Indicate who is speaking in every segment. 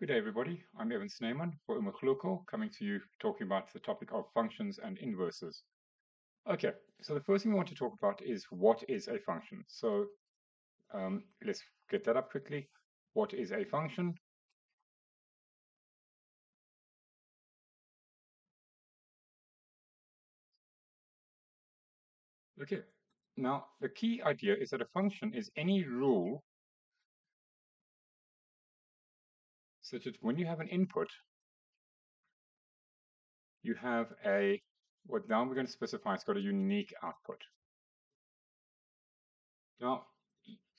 Speaker 1: Good day, everybody. I'm Evan Snyman for Umaghloko, coming to you talking about the topic of functions and inverses. Okay, so the first thing we want to talk about is what is a function. So let's get that up quickly. What is a function? Okay, now the key idea is that a function is any rule such that when you have an input, you have what now we're going to specify it's got a unique output. Now,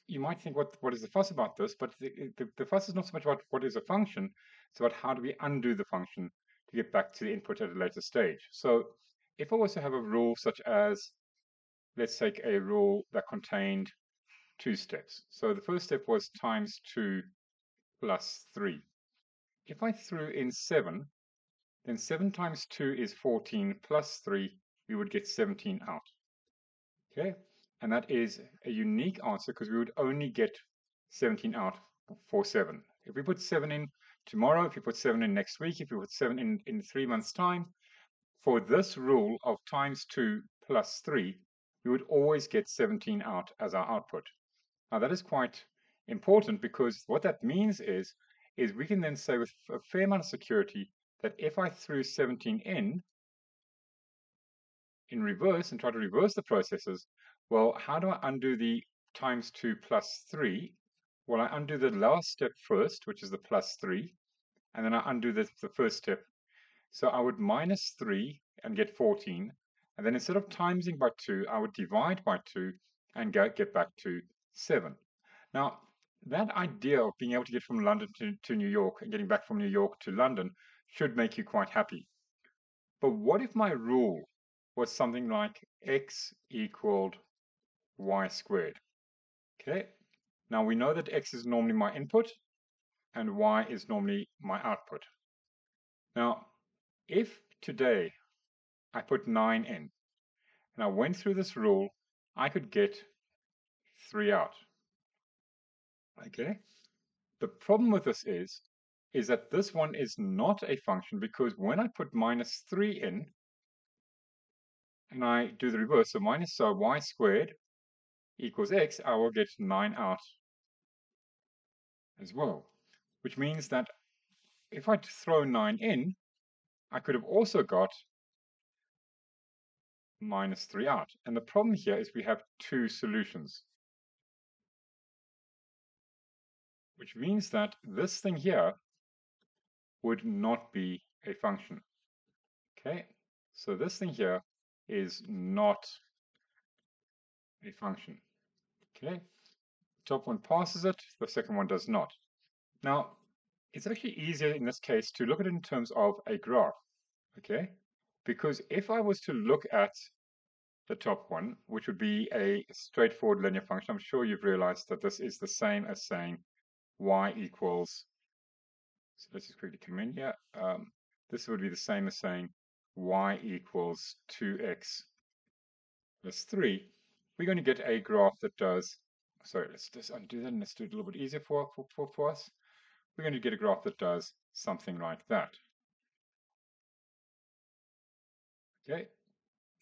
Speaker 1: you might think, what is the fuss about this? But the fuss is not so much about what is a function, it's about how do we undo the function to get back to the input at a later stage. So if I was to have a rule such as, let's take a rule that contained two steps. So the first step was times 2 plus 3. If I threw in 7, then 7 times 2 is 14 plus 3, we would get 17 out. Okay, and that is a unique answer because we would only get 17 out for 7. If we put 7 in tomorrow, if we put 7 in next week, if we put 7 in 3 months' time, for this rule of times 2 plus 3, we would always get 17 out as our output. Now that is quite important because what that means is we can then say with a fair amount of security that if I threw 17 in reverse and try to reverse the processes, well, how do I undo the times 2 plus 3? Well, I undo the last step first, which is the plus 3, and then I undo the first step. So I would minus 3 and get 14, and then instead of timesing by 2, I would divide by 2 and get back to 7. Now, that idea of being able to get from London to New York and getting back from New York to London should make you quite happy. But what if my rule was something like x equaled y squared? Okay, now we know that x is normally my input and y is normally my output. Now, if today I put 9 in and I went through this rule, I could get 3 out. Okay, the problem with this is that this one is not a function because when I put minus 3 in and I do the reverse, so minus y squared equals x, I will get 9 out as well, which means that if I throw 9 in, I could have also got minus 3 out. And the problem here is we have two solutions, which means that this thing here would not be a function. Okay, so this thing here is not a function. Okay, top one passes it, the second one does not. Now, it's actually easier in this case to look at it in terms of a graph. Okay, because if I was to look at the top one, which would be a straightforward linear function, I'm sure you've realized that this is the same as saying y equals, so let's just quickly come in here. This would be the same as saying y equals 2x plus 3. We're going to get a graph that does, sorry, let's just undo that and let's do it a little bit easier for us. We're going to get a graph that does something like that. Okay,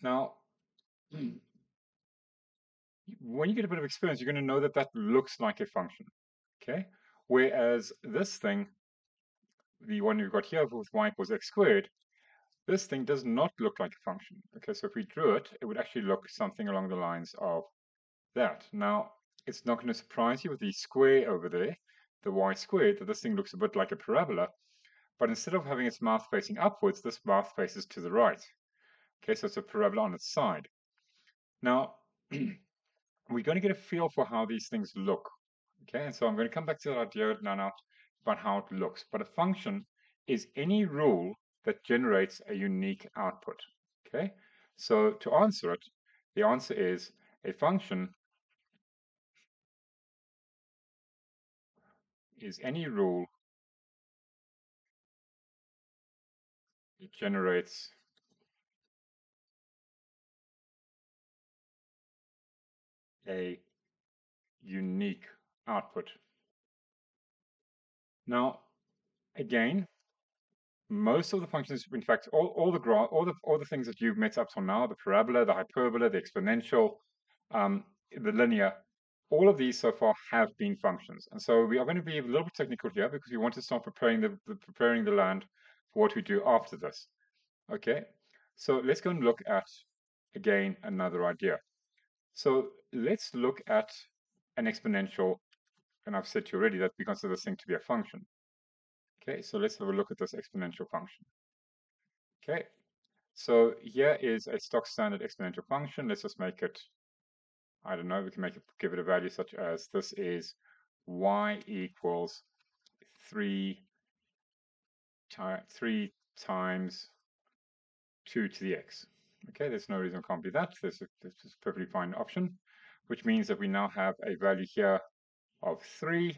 Speaker 1: now when you get a bit of experience, you're going to know that that looks like a function. Okay, whereas this thing, the one you've got here with y equals x squared, this thing does not look like a function. Okay, so if we drew it, it would actually look something along the lines of that. Now, it's not going to surprise you with the square over there, the y squared, that this thing looks a bit like a parabola, but instead of having its mouth facing upwards, this mouth faces to the right. Okay, so it's a parabola on its side. Now, we're going to get a feel for how these things look. Okay, and so I'm going to come back to that idea now about how it looks. But a function is any rule that generates a unique output. Okay, so to answer it, the answer is a function is any rule that generates a unique output. Now, Again, most of the functions, in fact, all the things that you've met up till now, the parabola, the hyperbola, the exponential, the linear, all of these so far have been functions. And so we are going to be a little bit technical here because we want to start preparing the land for what we do after this. Okay, so let's go and look at, again, another idea. So let's look at an exponential, and I've said to you already that we consider this thing to be a function. Okay, so let's have a look at this exponential function. Okay, so here is a stock standard exponential function. Let's just make it, I don't know, we can give it a value such as this is y equals 3 times 2 to the x. Okay, there's no reason it can't be that. This is a perfectly fine option, which means that we now have a value here of 3.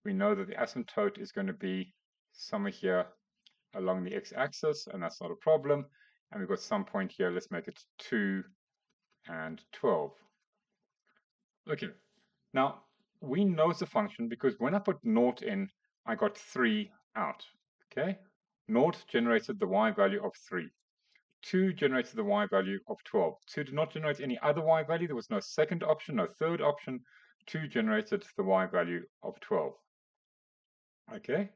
Speaker 1: We know that the asymptote is going to be somewhere here along the x-axis, and that's not a problem. And we've got some point here, let's make it 2 and 12. Okay, now we know it's a function because when I put naught in, I got 3 out. Okay, naught generated the y value of 3. 2 generated the y value of 12. 2 did not generate any other y value. There was no second option, no third option. 2 generated the y value of 12. Okay,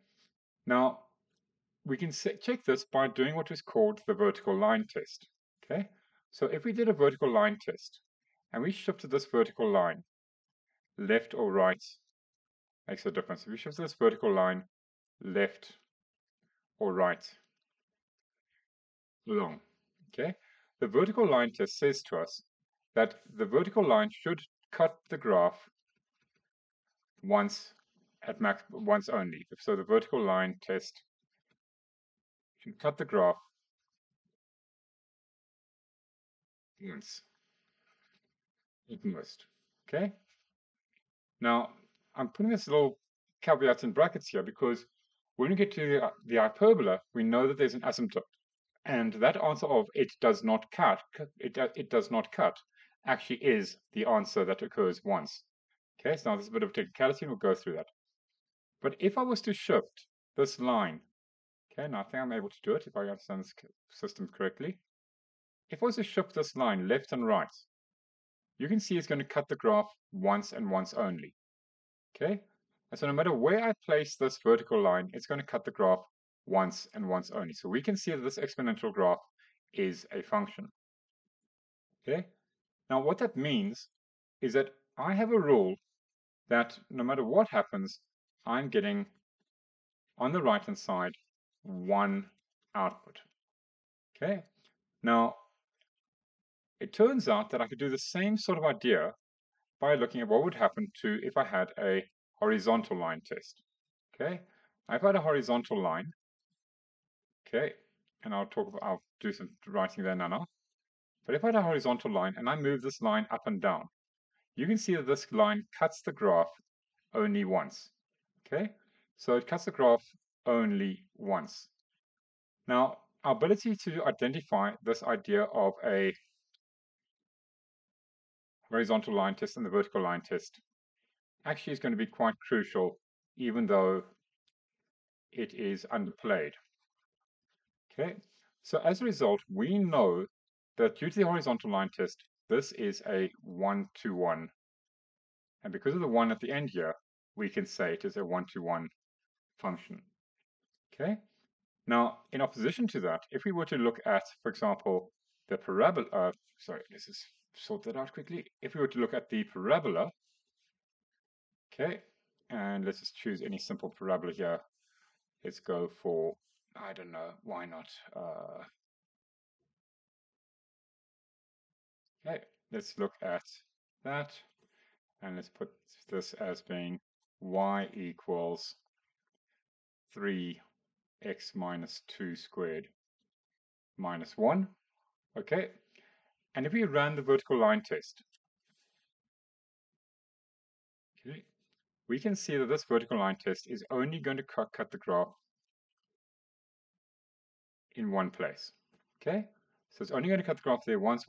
Speaker 1: now we can check this by doing what is called the vertical line test. Okay, so if we did a vertical line test and we shifted this vertical line left or right, makes a difference. If we shift this vertical line left or right along, okay, the vertical line test says to us that the vertical line should cut the graph once at max, once only. So the vertical line test should cut the graph once at most. Okay. Now I'm putting this little caveat in brackets here because when we get to the hyperbola, we know that there's an asymptote, and that answer of it does not cut, it does not cut, actually is the answer that occurs once. Okay, so now there's a bit of technicality, and we'll go through that. But if I was to shift this line, okay, now I think I'm able to do it if I understand this system correctly. If I was to shift this line left and right, you can see it's going to cut the graph once and once only. Okay, and so no matter where I place this vertical line, it's going to cut the graph once and once only. So we can see that this exponential graph is a function. Okay, now what that means is that I have a rule that no matter what happens, I'm getting on the right hand side one output. Okay, now it turns out that I could do the same sort of idea by looking at what would happen to if I had a horizontal line test. Okay, I've had a horizontal line. Okay, and I'll do some writing there now. But if I had a horizontal line and I move this line up and down, you can see that this line cuts the graph only once. Okay, so it cuts the graph only once. Now, our ability to identify this idea of a horizontal line test and the vertical line test actually is going to be quite crucial, even though it is underplayed. Okay, so as a result, we know that due to the horizontal line test, this is a 1-to-1. And because of the 1 at the end here, we can say it is a 1-to-1 function. Okay, now in opposition to that, if we were to look at, for example, the parabola, sorry, let's just sort that out quickly. If we were to look at the parabola, okay, and let's just choose any simple parabola here. Let's go for, I don't know, why not? Okay, let's look at that, and let's put this as being y equals 3x minus 2 squared minus 1. Okay, and if we ran the vertical line test, okay, we can see that this vertical line test is only going to cut the graph in one place. Okay, so it's only going to cut the graph there once,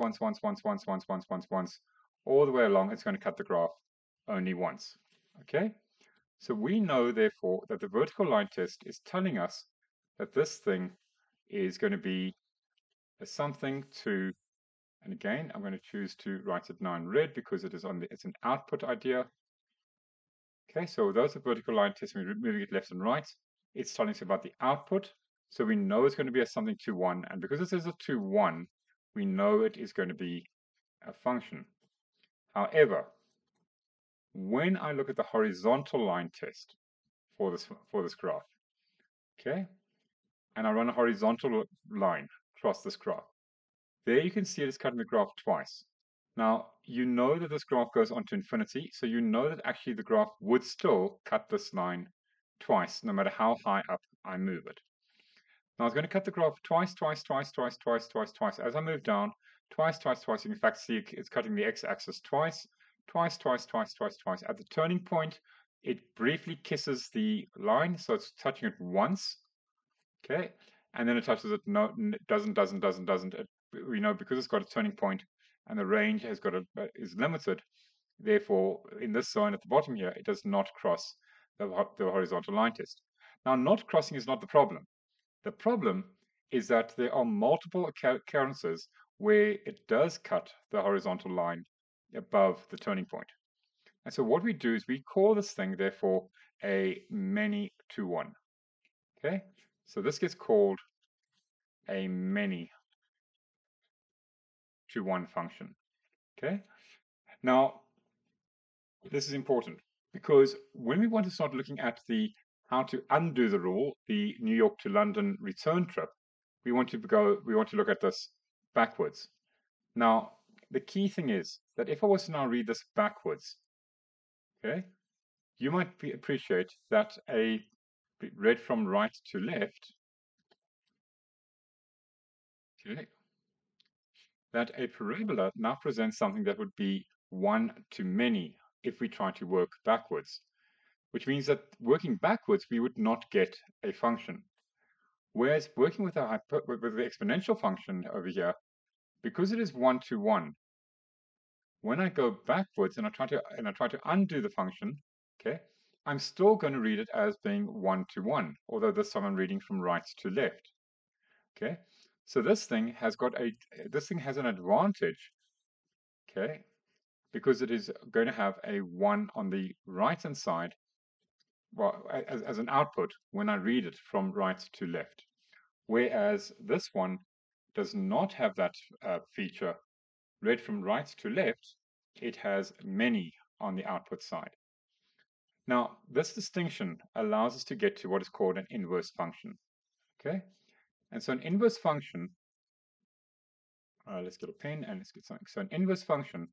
Speaker 1: all the way along. It's going to cut the graph only once. Okay, So we know, therefore, that the vertical line test is telling us that this thing is going to be a something to, and again, I'm going to choose to write it now in red because it is on the, it's an output idea. Okay, so those are vertical line tests. We're moving it left and right. It's telling us about the output. So we know it's going to be a something to 1. And because this is a to 1, we know it is going to be a function. However, when I look at the horizontal line test for this graph, okay, and I run a horizontal line across this graph, there you can see it is cutting the graph twice. Now, you know that this graph goes on to infinity, so you know that actually the graph would still cut this line twice, no matter how high up I move it. Now, I was going to cut the graph twice. As I move down, twice. You can in fact see it's cutting the x-axis twice. At the turning point, it briefly kisses the line, so it's touching it once. Okay, and then it touches it. No, it doesn't. We know because it's got a turning point and the range has got is limited. Therefore, in this zone at the bottom here, it does not cross the horizontal line test. Now, not crossing is not the problem. The problem is that there are multiple occurrences where it does cut the horizontal line above the turning point. And so what we do is we call this thing, therefore, a many to 1. Okay, so this gets called a many to 1 function. Okay, now this is important because when we want to start looking at the how to undo the rule, the New York to London return trip, we want to look at this backwards. Now, the key thing is that if I was to now read this backwards, okay, you might appreciate that a read from right to left, okay, that a parabola now presents something that would be 1 to many if we try to work backwards, which means that working backwards, we would not get a function. Whereas working with the exponential function over here, because it is 1 to 1, when I go backwards and I try to undo the function, okay, I'm still going to read it as being 1 to 1, although this time I'm reading from right to left. Okay, so this thing has an advantage, okay, because it is going to have a 1 on the right hand side, well, as an output when I read it from right to left. Whereas this one does not have that feature. Read from right to left, it has many on the output side. Now, this distinction allows us to get to what is called an inverse function. Okay, and so an inverse function, let's get a pen and let's get something. So an inverse function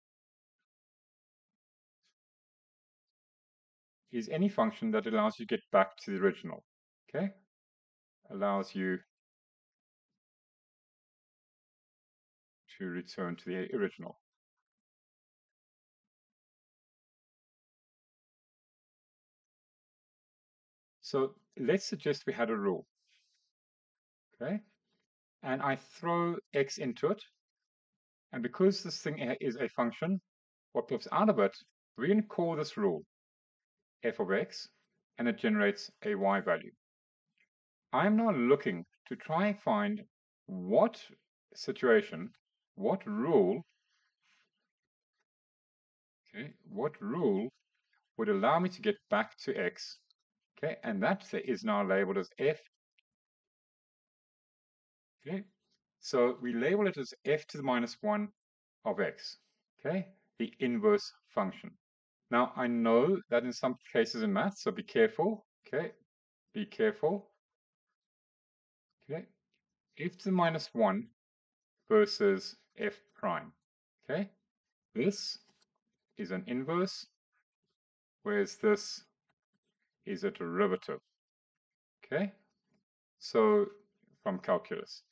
Speaker 1: is any function that allows you to get back to the original. Okay, allows you to return to the original. So let's suggest we had a rule, okay? And I throw x into it. And because this thing is a function, what pops out of it, we're going to call this rule f of x, and it generates a y value. I'm now looking to try and find what situation, what rule, okay, what rule would allow me to get back to x, okay, and that is now labeled as f, okay, so we label it as f to the minus 1 of x, okay, the inverse function. Now, I know that in some cases in math, so be careful, okay, be careful, okay, f to the minus 1 versus f prime, okay, this is an inverse, whereas this is a derivative, okay, so from calculus.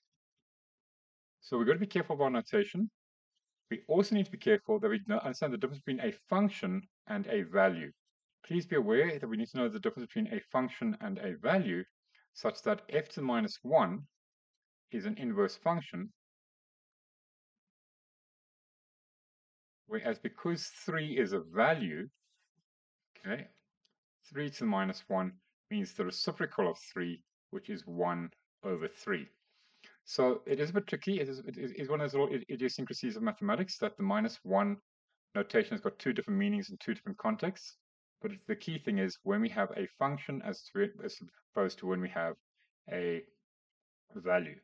Speaker 1: So we've got to be careful about notation. We also need to be careful that we understand the difference between a function and a value. Please be aware that we need to know the difference between a function and a value, such that f to the minus 1 is an inverse function, whereas because 3 is a value, okay, 3 to the minus 1 means the reciprocal of 3, which is 1 over 3. So it is a bit tricky. It is one of those little idiosyncrasies of mathematics that the minus 1 notation has got two different meanings in two different contexts. But the key thing is when we have a function as opposed to when we have a value.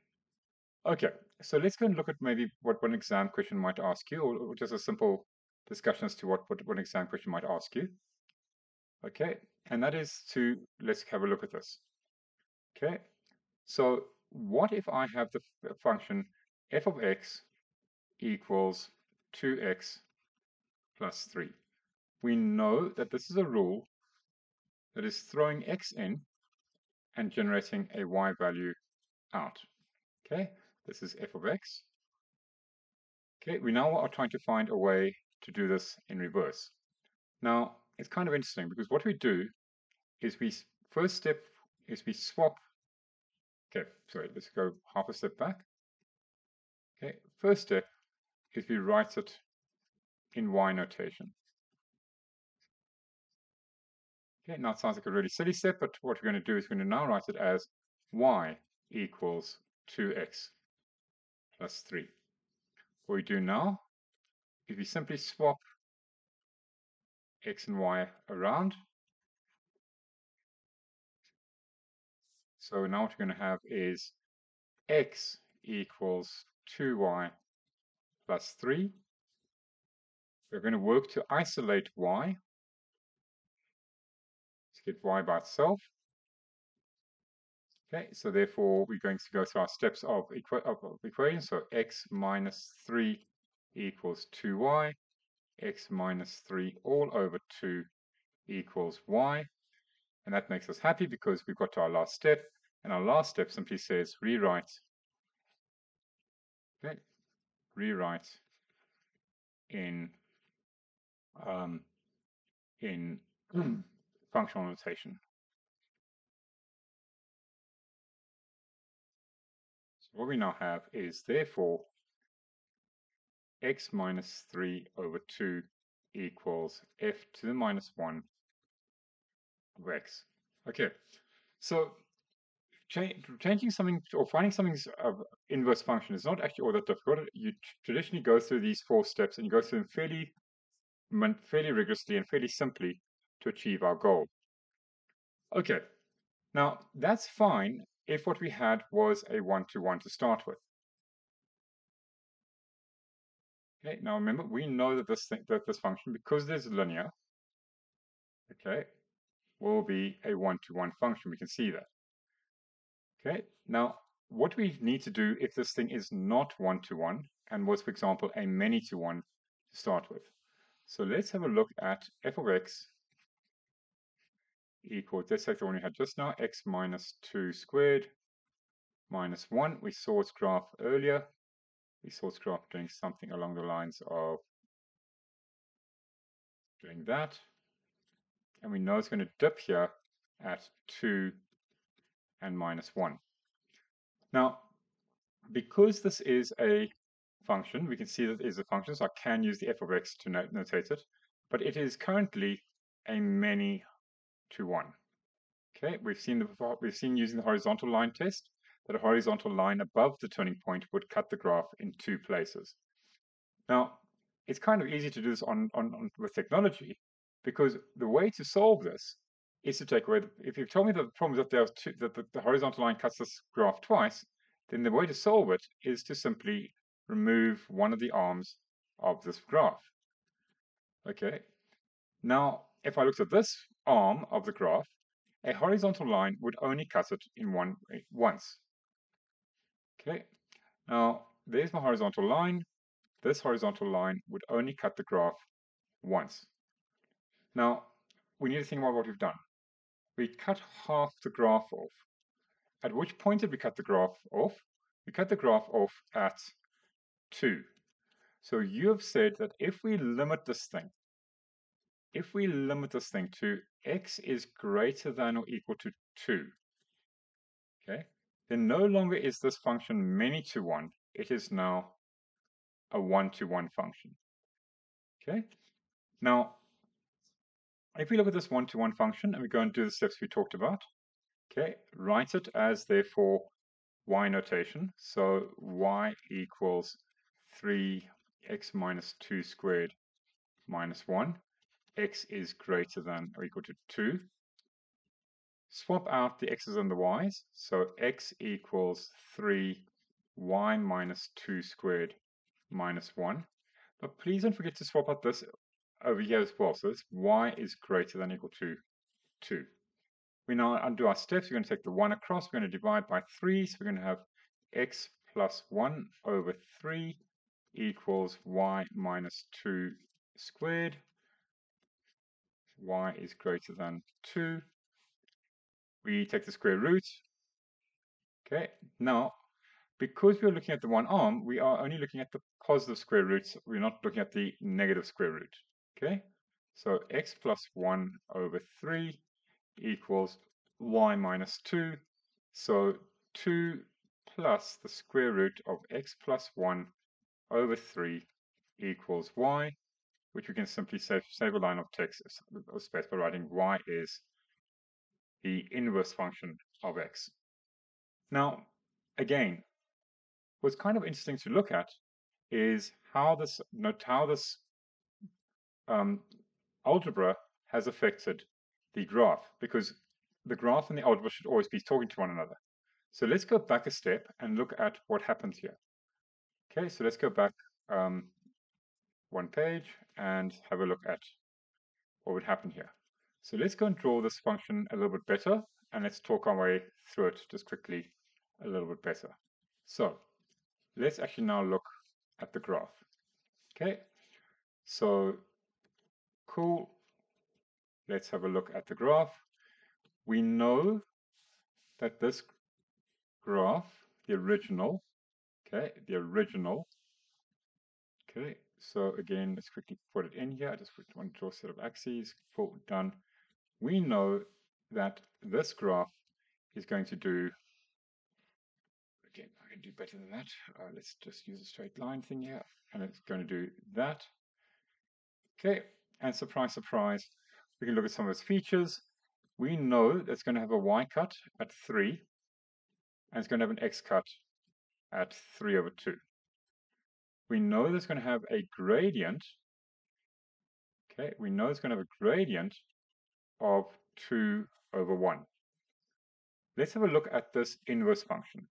Speaker 1: Okay, so let's go and look at maybe what one exam question might ask you, or just a simple discussion as to what one exam question might ask you. Okay, and that is let's have a look at this. Okay, so what if I have the function f of x equals 2x plus 3? We know that this is a rule that is throwing x in and generating a y value out. Okay, this is f of x. Okay, we now are trying to find a way to do this in reverse. Now, it's kind of interesting because what we do is first step is we swap. Okay, sorry, let's go half a step back. Okay, first step is we write it in y notation. Okay, now it sounds like a really silly step, but what we're going to do is we're going to now write it as y equals 2x plus 3. What we do now is we simply swap x and y around. So now what we're going to have is x equals 2y plus 3. We're going to work to isolate y. Let's get y by itself. Okay, so therefore we're going to go through our steps of equation. So x minus 3 equals 2y. X minus 3 all over 2 equals y. And that makes us happy because we've got to our last step. And our last step simply says rewrite. Okay, rewrite in functional notation. So what we now have is therefore x minus 3 over 2 equals f to the minus 1 of x. Okay, so changing something or finding something's inverse function is not actually all that difficult. You traditionally go through these 4 steps and you go through them fairly rigorously and fairly simply to achieve our goal. Okay, now that's fine if what we had was a 1-to-1 to start with. Okay, now remember we know that this function, because there's linear, okay, will be a 1-to-1 function. We can see that. Okay, now what we need to do if this thing is not 1-to-1 and was, for example, a many-to-1 to start with. So let's have a look at f of x equals, let's take the one we had just now, x minus 2 squared minus 1. We saw its graph earlier. We saw its graph doing something along the lines of doing that. And we know it's going to dip here at 2 and minus 1. Now, because this is a function, we can see that it is a function, so I can use the f of x to notate it, but it is currently a many-to-1. Okay, we've seen using the horizontal line test that a horizontal line above the turning point would cut the graph in 2 places. Now, it's kind of easy to do this with technology, because the way to solve this is to take away, if you've told me that the problem is that the horizontal line cuts this graph twice, then the way to solve it is to simply remove one of the arms of this graph. Okay, now if I looked at this arm of the graph, a horizontal line would only cut it in once. Okay, now there's my horizontal line. This horizontal line would only cut the graph once. Now, we need to think about what we've done. We cut half the graph off. At which point did we cut the graph off? We cut the graph off at 2. So you have said that if we limit this thing to x is greater than or equal to 2, okay, then no longer is this function many-to-1. It is now a 1-to-1 function. Okay, now if we look at this one-to-one function and we go and do the steps we talked about, okay, write it as therefore y notation. So y equals 3x minus 2 squared minus 1. X is greater than or equal to 2. Swap out the x's and the y's. So x equals 3y minus 2 squared minus 1. But please don't forget to swap out this over here as well. So this y is greater than or equal to 2. We now undo our steps. We're going to take the 1 across. We're going to divide by 3. So we're going to have x plus 1 over 3 equals y minus 2 squared. Y is greater than 2. We take the square root. Okay, now, because we're looking at the one arm, we are only looking at the positive square roots. We're not looking at the negative square root. Okay, so x plus 1 over 3 equals y minus 2. So 2 plus the square root of x plus 1 over 3 equals y, which we can simply save a line of text or space by writing y is the inverse function of x. Now, again, what's kind of interesting to look at is how this algebra has affected the graph, because the graph and the algebra should always be talking to one another. So let's go back a step and look at what happens here. Okay, so let's go back one page and have a look at what would happen here. So let's go and draw this function a little bit better, and let's talk our way through it just quickly a little bit better. So let's actually now look at the graph. Okay, so cool. Let's have a look at the graph. We know that this graph, the original, okay, okay, so again, let's quickly put it in here. I just want to draw a set of axes. Cool, done. We know that this graph is going to do, again, I can do better than that. Let's just use a straight line thing here, and it's going to do that. Okay, and surprise, surprise, we can look at some of its features. We know that it's going to have a y cut at 3, and it's going to have an x cut at 3 over 2. We know that it's going to have a gradient. Okay, we know it's going to have a gradient of 2 over 1. Let's have a look at this inverse function.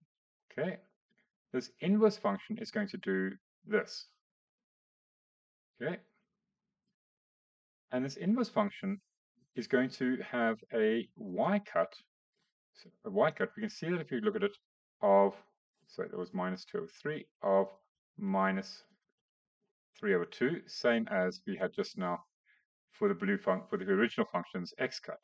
Speaker 1: Okay, this inverse function is going to do this. Okay, and this inverse function is going to have a y cut. So a y cut, we can see that if you look at it, of, so that was minus 2 over 3, of minus 3 over 2, same as we had just now for the original function's x cut.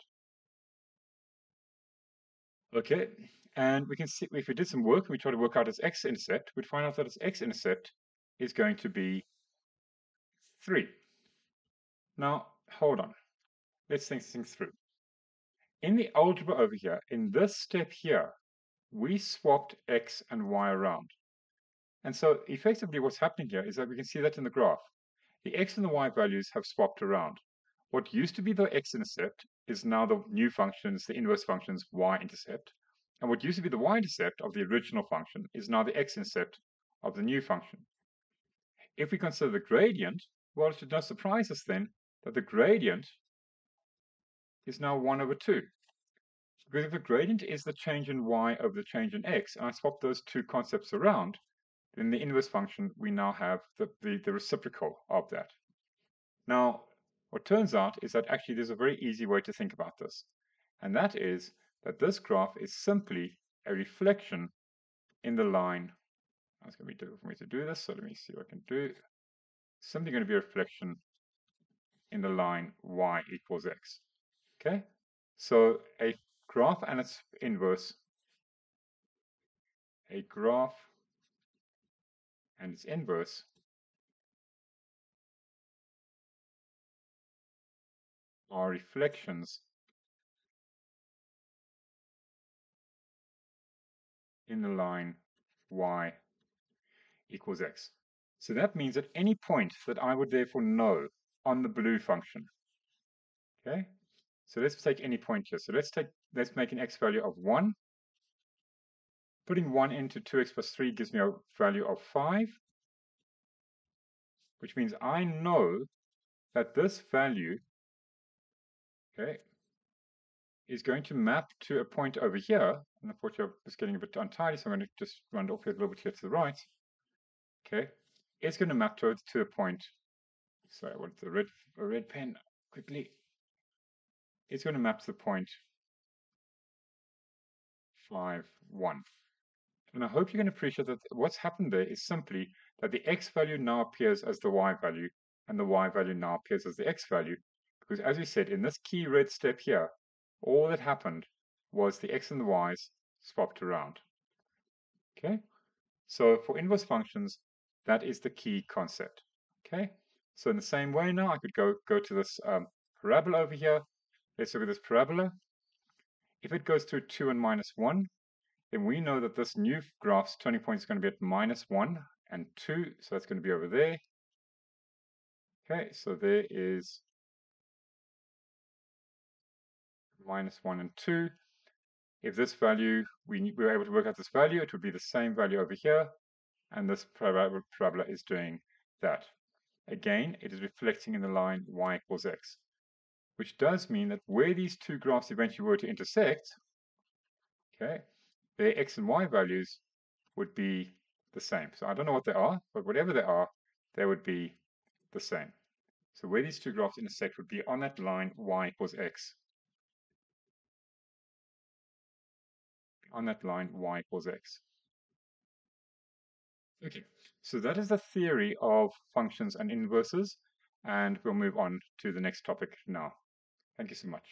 Speaker 1: Okay, and we can see if we did some work and we try to work out its x-intercept, we'd find out that its x-intercept is going to be 3. Now, hold on. Let's think things through. In the algebra over here, in this step here, we swapped x and y around. And so effectively what's happening here is that we can see that in the graph. The x and the y values have swapped around. What used to be the x-intercept is now the new function's, the inverse function's y-intercept. And what used to be the y-intercept of the original function is now the x-intercept of the new function. If we consider the gradient, well, it should not surprise us then that the gradient is now 1 over 2. Because if the gradient is the change in y over the change in x, and I swap those two concepts around, then the inverse function, we now have the reciprocal of that. Now, what turns out is that actually there's a very easy way to think about this. And that is that this graph is simply a reflection in the line. It's going to be difficult for me to do this, so let me see what I can do. Simply going to be a reflection in the line y equals x. Okay? So a graph and its inverse, a graph and its inverse are reflections in the line y equals x. So that means at any point that I would therefore know on the blue function, Okay, so let's take any point here. So let's make an x value of 1. Putting 1 into 2x plus 3 gives me a value of 5, which means I know that this value, okay, is going to map to a point over here. And unfortunately, I was getting a bit untidy, so I'm going to just run off here a little bit here to the right. Okay, it's going to map to a point. Sorry, I want the red pen quickly. It's going to map to the point 5, 1. And I hope you can appreciate that what's happened there is simply that the x value now appears as the y value, and the y value now appears as the x value. Because as we said, in this key red step here, all that happened was the x and the y's swapped around. Okay? So for inverse functions, that is the key concept. Okay? So in the same way now, I could go to this parabola over here. Let's look at this parabola. If it goes through 2 and minus 1, then we know that this new graph's turning point is going to be at minus 1 and 2, so that's going to be over there. Okay, so there is minus 1 and 2. If this value, we were able to work out this value, it would be the same value over here, and this parabola is doing that. Again, it is reflecting in the line y equals x, which does mean that where these two graphs eventually were to intersect, okay, their x and y values would be the same. So I don't know what they are, but whatever they are, they would be the same. So where these two graphs intersect would be on that line y equals x. On that line y equals x. Okay, so that is the theory of functions and inverses, and we'll move on to the next topic now. Thank you so much.